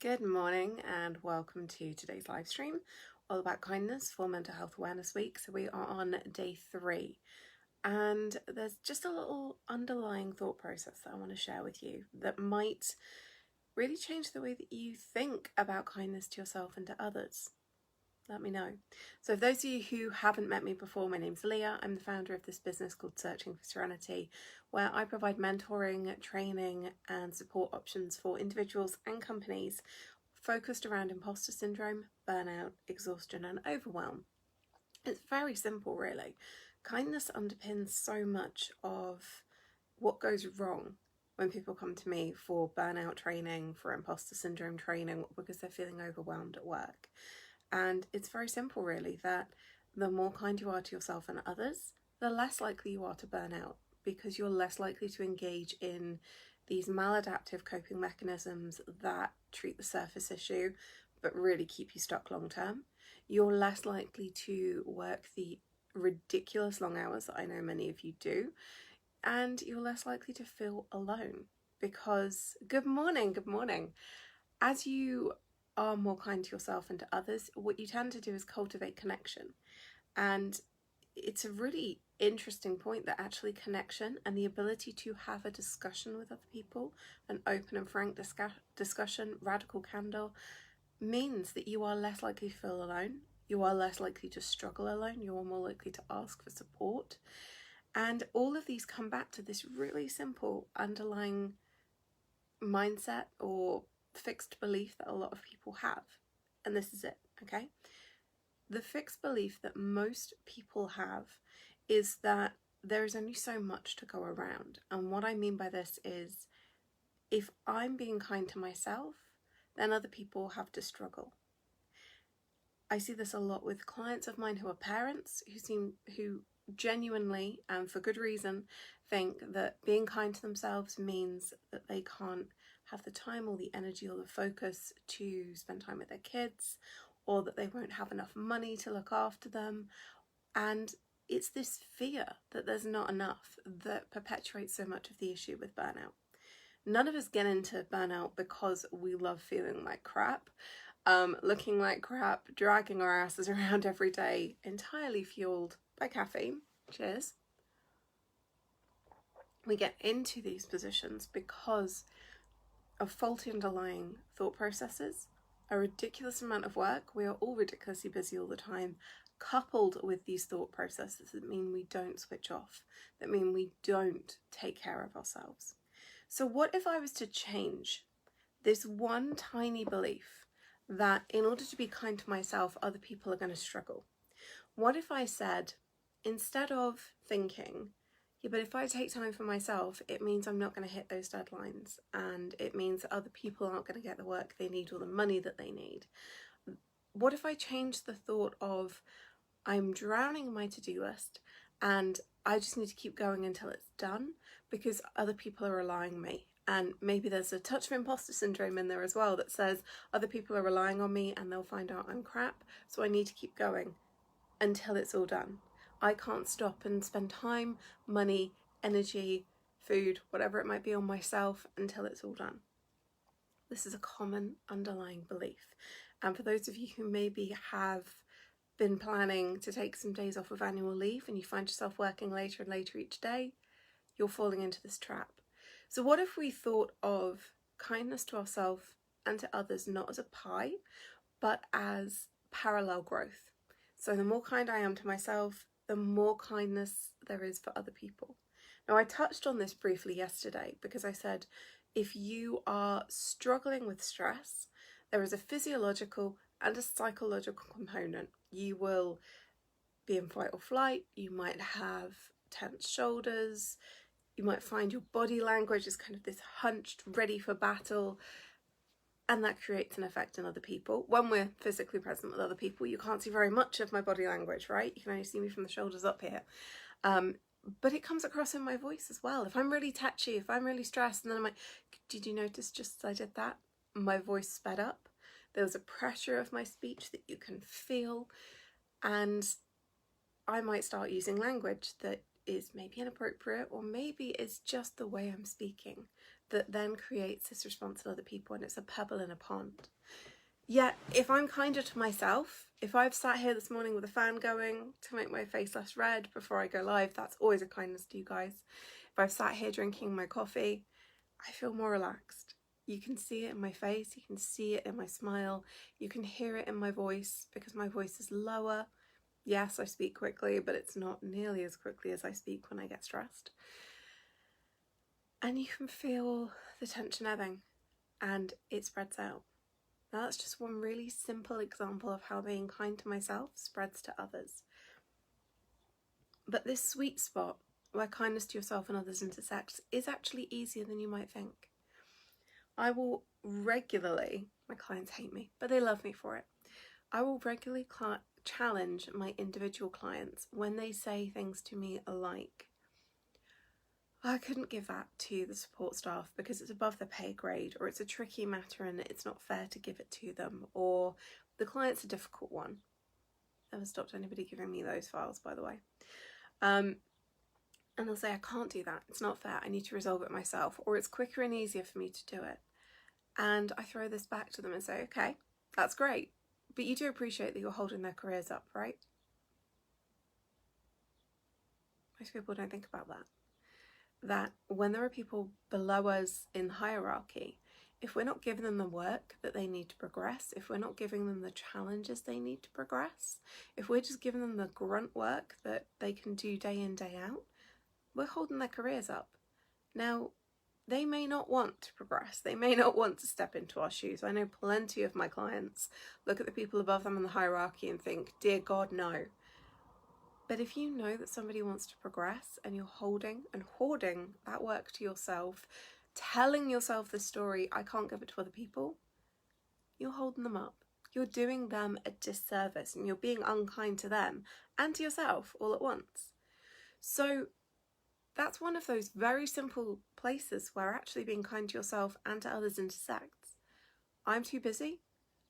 Good morning and welcome to today's live stream, all about kindness for Mental Health Awareness Week. So we are on day 3 and there's just a little underlying thought process that I want to share with you that might really change the way that you think about kindness to yourself and to others. Let me know. So for those of you who haven't met me before, my name's Leah. I'm the founder of this business called Searching for Serenity, where I provide mentoring, training and support options for individuals and companies focused around imposter syndrome, burnout, exhaustion and overwhelm. It's very simple, really. Kindness underpins so much of what goes wrong when people come to me for burnout training, for imposter syndrome training, because they're feeling overwhelmed at work. And it's very simple, really, that the more kind you are to yourself and others, the less likely you are to burn out, because you're less likely to engage in these maladaptive coping mechanisms that treat the surface issue but really keep you stuck long term. You're less likely to work the ridiculous long hours that I know many of you do, and you're less likely to feel alone because, good morning, as you are more kind to yourself and to others, what you tend to do is cultivate connection. And it's a really interesting point that actually connection and the ability to have a discussion with other people, an open and frank discussion, radical candor, means that you are less likely to feel alone, you are less likely to struggle alone, you are more likely to ask for support. And all of these come back to this really simple underlying mindset or fixed belief that a lot of people have. And this is it, okay? The fixed belief that most people have is that there is only so much to go around. And what I mean by this is, if I'm being kind to myself, then other people have to struggle. I see this a lot with clients of mine who are parents who genuinely, and for good reason, think that being kind to themselves means that they can't have the time or the energy or the focus to spend time with their kids, or that they won't have enough money to look after them. And it's this fear that there's not enough that perpetuates so much of the issue with burnout. None of us get into burnout because we love feeling like crap, looking like crap, dragging our asses around every day, entirely fueled by caffeine. Cheers. We get into these positions because of faulty underlying thought processes, a ridiculous amount of work. We are all ridiculously busy all the time, coupled with these thought processes that mean we don't switch off, that mean we don't take care of ourselves. So what if I was to change this one tiny belief that in order to be kind to myself, other people are going to struggle? What if I said, instead of thinking, yeah, but if I take time for myself, it means I'm not going to hit those deadlines, and it means that other people aren't going to get the work they need or the money that they need. What if I changed the thought of, I'm drowning in my to-do list and I just need to keep going until it's done because other people are relying on me? And maybe there's a touch of imposter syndrome in there as well that says other people are relying on me and they'll find out I'm crap, so I need to keep going until it's all done. I can't stop and spend time, money, energy, food, whatever it might be, on myself until it's all done. This is a common underlying belief. And for those of you who maybe have been planning to take some days off of annual leave and you find yourself working later and later each day, you're falling into this trap. So what if we thought of kindness to ourselves and to others not as a pie, but as parallel growth? So the more kind I am to myself, the more kindness there is for other people. Now, I touched on this briefly yesterday because I said, if you are struggling with stress, there is a physiological and a psychological component. You will be in fight or flight, you might have tense shoulders, you might find your body language is kind of this hunched, ready for battle, and that creates an effect on other people. When we're physically present with other people, you can't see very much of my body language, right? You can only see me from the shoulders up here. But it comes across in my voice as well. If I'm really touchy, if I'm really stressed, and then I'm like, did you notice just as I did that? My voice sped up. There was a pressure of my speech that you can feel. And I might start using language that is maybe inappropriate, or maybe it's just the way I'm speaking. that then creates this response in other people, and it's a pebble in a pond. Yet, if I'm kinder to myself, if I've sat here this morning with a fan going to make my face less red before I go live, that's always a kindness to you guys. If I've sat here drinking my coffee, I feel more relaxed. You can see it in my face, you can see it in my smile, you can hear it in my voice because my voice is lower. Yes, I speak quickly, but it's not nearly as quickly as I speak when I get stressed. And you can feel the tension ebbing and it spreads out. Now that's just one really simple example of how being kind to myself spreads to others. But this sweet spot where kindness to yourself and others intersects is actually easier than you might think. I will regularly, my clients hate me, but they love me for it. I will regularly challenge my individual clients when they say things to me like, I couldn't give that to the support staff because it's above the pay grade, or it's a tricky matter and it's not fair to give it to them, or the client's a difficult one. Never stopped anybody giving me those files, by the way. And they'll say, I can't do that, it's not fair, I need to resolve it myself, or it's quicker and easier for me to do it. And I throw this back to them and say, okay, that's great, but you do appreciate that you're holding their careers up, right? Most people don't think about that. That when there are people below us in hierarchy, if we're not giving them the work that they need to progress, if we're not giving them the challenges they need to progress, if we're just giving them the grunt work that they can do day in, day out, we're holding their careers up. Now, they may not want to progress. They may not want to step into our shoes. I know plenty of my clients look at the people above them in the hierarchy and think, dear God, no. But if you know that somebody wants to progress and you're holding and hoarding that work to yourself, telling yourself the story, I can't give it to other people, you're holding them up. You're doing them a disservice and you're being unkind to them and to yourself all at once. So that's one of those very simple places where actually being kind to yourself and to others intersects. I'm too busy.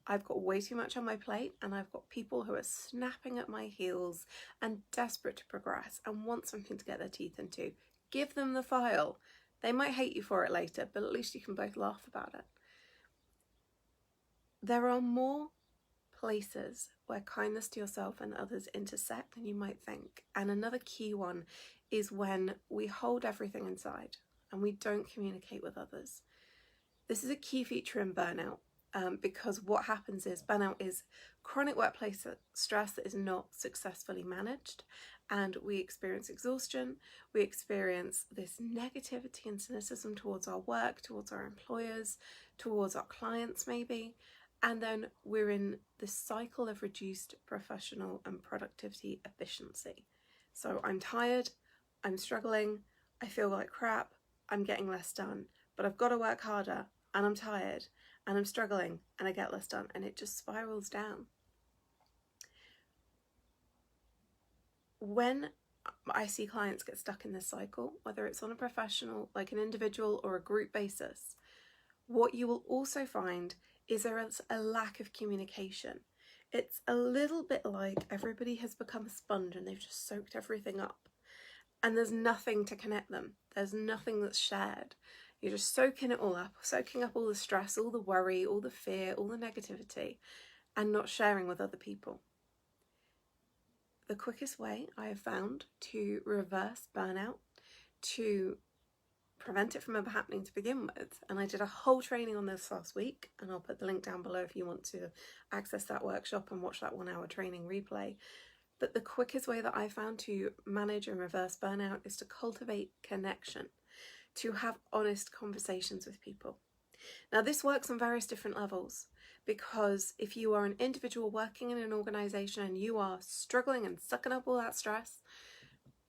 I've got way too much on my plate, and I've got people who are snapping at my heels and desperate to progress and want something to get their teeth into. Give them the file. They might hate you for it later, but at least you can both laugh about it. There are more places where kindness to yourself and others intersect than you might think. And another key one is when we hold everything inside and we don't communicate with others. This is a key feature in burnout. Because what happens is burnout is chronic workplace stress that is not successfully managed, and we experience exhaustion, we experience this negativity and cynicism towards our work, towards our employers, towards our clients maybe, and then we're in this cycle of reduced professional and productivity efficiency. So I'm tired, I'm struggling, I feel like crap, I'm getting less done, but I've got to work harder, and I'm tired, and I'm struggling, and I get less done, and it just spirals down. When I see clients get stuck in this cycle, whether it's on a professional, like an individual or a group basis, what you will also find is there is a lack of communication. It's a little bit like everybody has become a sponge and they've just soaked everything up, and there's nothing to connect them. There's nothing that's shared. You're just soaking it all up, soaking up all the stress, all the worry, all the fear, all the negativity, and not sharing with other people. The quickest way I have found to reverse burnout, to prevent it from ever happening to begin with, and I did a whole training on this last week, and I'll put the link down below if you want to access that workshop and watch that 1 hour training replay. But the quickest way that I found to manage and reverse burnout is to cultivate connection, to have honest conversations with people. Now, this works on various different levels, because if you are an individual working in an organisation and you are struggling and sucking up all that stress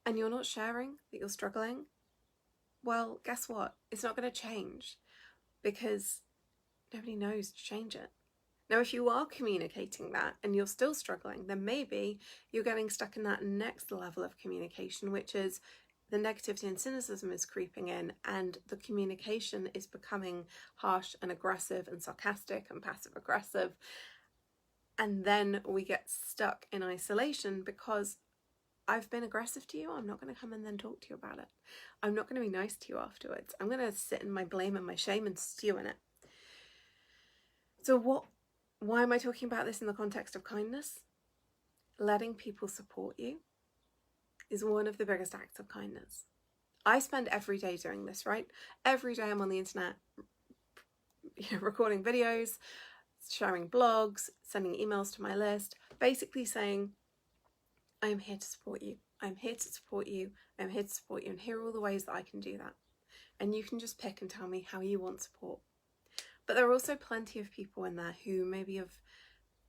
and you're not sharing that you're struggling, well, guess what? It's not going to change because nobody knows to change it. Now, if you are communicating that and you're still struggling, then maybe you're getting stuck in that next level of communication, which is the negativity and cynicism is creeping in and the communication is becoming harsh and aggressive and sarcastic and passive aggressive. And then we get stuck in isolation because I've been aggressive to you, I'm not going to come and then talk to you about it. I'm not going to be nice to you afterwards. I'm going to sit in my blame and my shame and stew in it. So why am I talking about this in the context of kindness? Letting people support you is one of the biggest acts of kindness. I spend every day doing this, right? Every day I'm on the internet, recording videos, sharing blogs, sending emails to my list, basically saying, I am here to support you. I'm here to support you. I'm here to support you. And here are all the ways that I can do that. And you can just pick and tell me how you want support. But there are also plenty of people in there who maybe have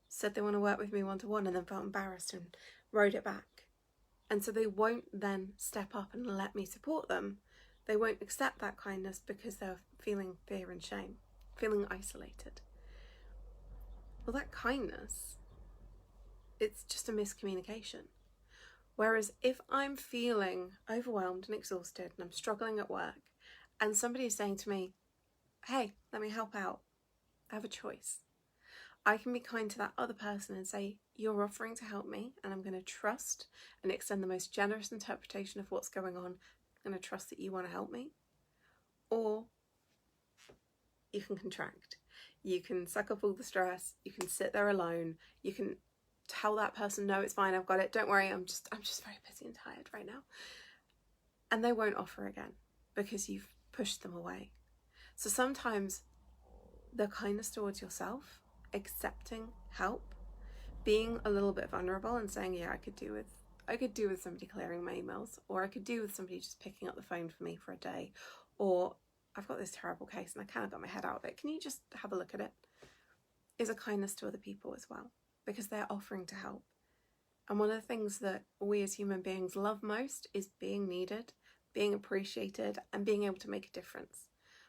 said they want to work with me one-to-one and then felt embarrassed and wrote it back. And so they won't then step up and let me support them. They won't accept that kindness because they're feeling fear and shame, feeling isolated. Well, that kindness, it's just a miscommunication. Whereas if I'm feeling overwhelmed and exhausted and I'm struggling at work and somebody's saying to me, hey, let me help out, I have a choice. I can be kind to that other person and say, you're offering to help me and I'm going to trust and extend the most generous interpretation of what's going on. I'm going to trust that you want to help me. Or you can contract. You can suck up all the stress. You can sit there alone. You can tell that person, no, it's fine, I've got it. Don't worry, I'm just very busy and tired right now. And they won't offer again because you've pushed them away. So sometimes the kindness towards yourself, accepting help, being a little bit vulnerable and saying, yeah, I could do with somebody clearing my emails, or I could do with somebody just picking up the phone for me for a day, or I've got this terrible case and I kind of got my head out of it. Can you just have a look at it? Is a kindness to other people as well, because they're offering to help. And one of the things that we as human beings love most is being needed, being appreciated, and being able to make a difference.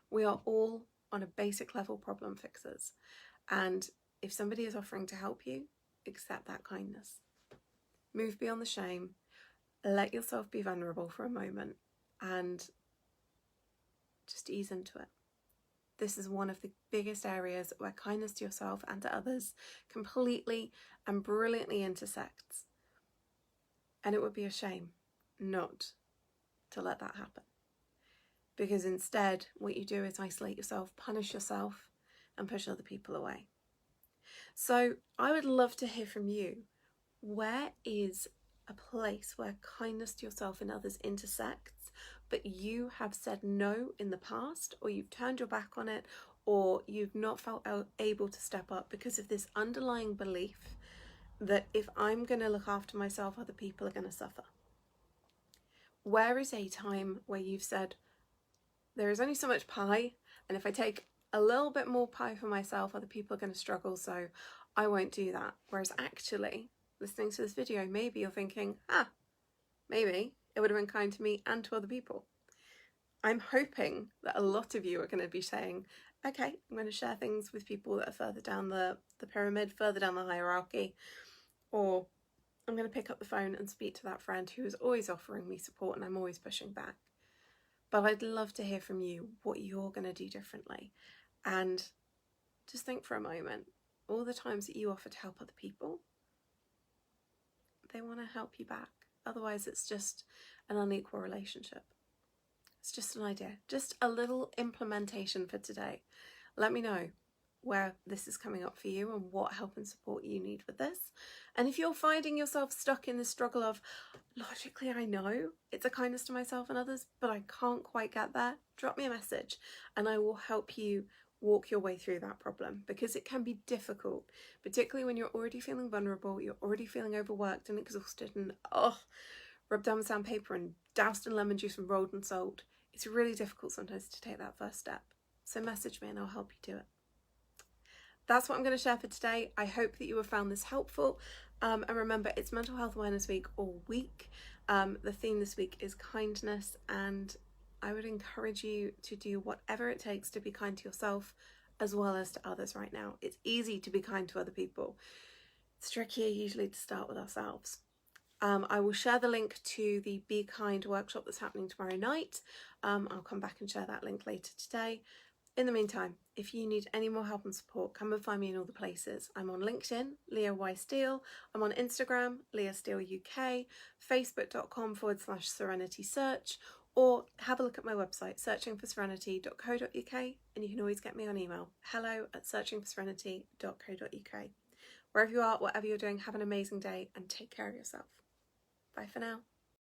We are all on a basic level problem fixers. And if somebody is offering to help you, accept that kindness. Move beyond the shame, let yourself be vulnerable for a moment, and just ease into it. This is one of the biggest areas where kindness to yourself and to others completely and brilliantly intersects. And it would be a shame not to let that happen. Because instead, what you do is isolate yourself, punish yourself, and push other people away. So I would love to hear from you. Where is a place where kindness to yourself and others intersects, but you have said no in the past, or you've turned your back on it, or you've not felt able to step up because of this underlying belief that if I'm going to look after myself, other people are going to suffer? Where is a time where you've said, there is only so much pie, and if I take a little bit more pie for myself, other people are going to struggle, so I won't do that? Whereas actually, listening to this video, maybe you're thinking, maybe it would have been kind to me and to other people. I'm hoping that a lot of you are going to be saying, okay, I'm going to share things with people that are further down the pyramid, further down the hierarchy, or I'm going to pick up the phone and speak to that friend who is always offering me support and I'm always pushing back. But I'd love to hear from you what you're going to do differently. And just think for a moment, all the times that you offer to help other people, they want to help you back. Otherwise, it's just an unequal relationship. It's just an idea, just a little implementation for today. Let me know where this is coming up for you and what help and support you need with this. And if you're finding yourself stuck in the struggle of, logically I know it's a kindness to myself and others, but I can't quite get there, drop me a message and I will help you walk your way through that problem, because it can be difficult, particularly when you're already feeling vulnerable, you're already feeling overworked and exhausted and rubbed down with sandpaper and doused in lemon juice and rolled in salt. It's really difficult sometimes to take that first step. So message me and I'll help you do it. That's what I'm going to share for today. I hope that you have found this helpful. And remember, it's Mental Health Awareness Week all week. The theme this week is kindness, and I would encourage you to do whatever it takes to be kind to yourself as well as to others right now. It's easy to be kind to other people. It's trickier usually to start with ourselves. I will share the link to the Be Kind workshop that's happening tomorrow night. I'll come back and share that link later today. In the meantime, if you need any more help and support, come and find me in all the places. I'm on LinkedIn, Leah Y. Steele. I'm on Instagram, Leah Steele UK, facebook.com/Serenity Search, or have a look at my website, searchingforserenity.co.uk, and you can always get me on email, hello@searchingforserenity.co.uk. Wherever you are, whatever you're doing, have an amazing day and take care of yourself. Bye for now.